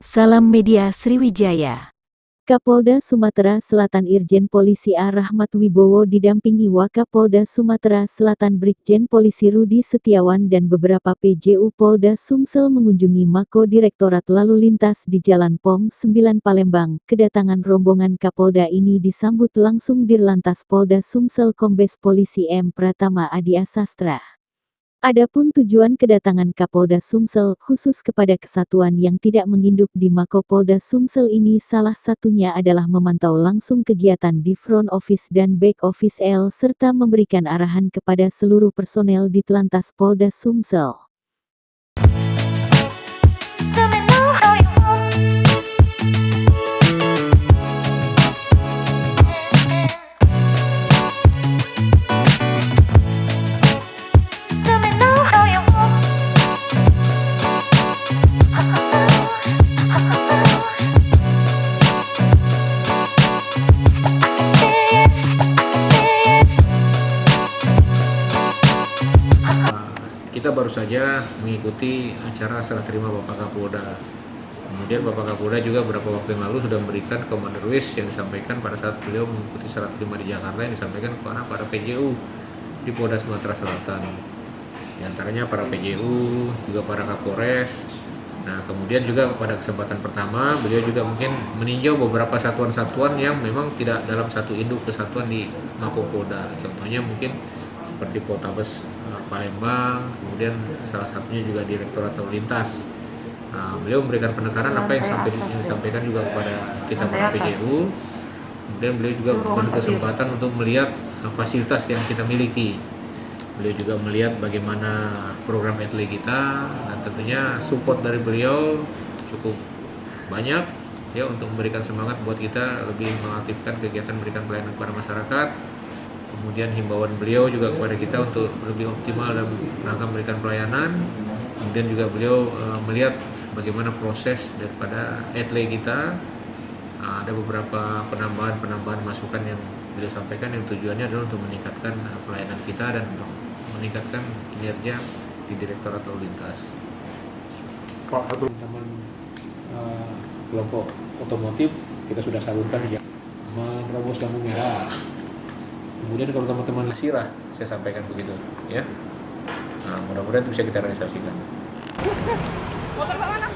Salam Media Sriwijaya. Kapolda Sumatera Selatan Irjen Polisi A. Rahmat Wibowo didampingi Wakapolda Sumatera Selatan Brigjen Polisi Rudi Setiawan dan beberapa PJU Polda Sumsel mengunjungi Mako Direktorat Lalu Lintas di Jalan POM 9 Palembang. Kedatangan rombongan Kapolda ini disambut langsung Dirlantas Polda Sumsel Kombes Polisi M. Pratama Adi Asastra. Adapun tujuan kedatangan Kapolda Sumsel khusus kepada kesatuan yang tidak menginduk di Mako Polda Sumsel ini salah satunya adalah memantau langsung kegiatan di front office dan back office L serta memberikan arahan kepada seluruh personel di Telantas Polda Sumsel. Kita baru saja mengikuti acara serah terima Bapak Kapolda. Kemudian Bapak Kapolda juga beberapa waktu yang lalu sudah memberikan Commander Wish yang disampaikan pada saat beliau mengikuti serah terima di Jakarta yang disampaikan kepada para PJU di Polda Sumatera Selatan. Di antaranya para PJU, juga para Kapolres. Nah, kemudian juga pada kesempatan pertama beliau juga mungkin meninjau beberapa satuan-satuan yang memang tidak dalam satu induk kesatuan di Mako Polda. Contohnya mungkin seperti Poltabes Palembang, kemudian salah satunya juga Direktorat Lalu Lintas. Beliau memberikan penekanan apa yang disampaikan juga kepada kita para PJU. Kemudian beliau juga berkesempatan untuk melihat fasilitas yang kita miliki. Beliau juga melihat bagaimana program etle kita, dan tentunya support dari beliau cukup banyak ya untuk memberikan semangat buat kita lebih mengaktifkan kegiatan memberikan pelayanan kepada masyarakat. Kemudian himbauan beliau juga kepada kita untuk lebih optimal dalam rangka memberikan pelayanan. Kemudian juga beliau melihat bagaimana proses daripada etle kita. Ada beberapa penambahan masukan yang beliau sampaikan yang tujuannya adalah untuk meningkatkan pelayanan kita dan untuk meningkatkan kinerja di Direktorat Lalu Lintas. Pak, teman-teman kelompok otomotif kita sudah salurkan ya menerobos lampu merah. Kemudian kalau teman-teman sirah, saya sampaikan begitu, ya. Nah, mudah-mudahan itu bisa kita realisasikan. Motor Pak mana?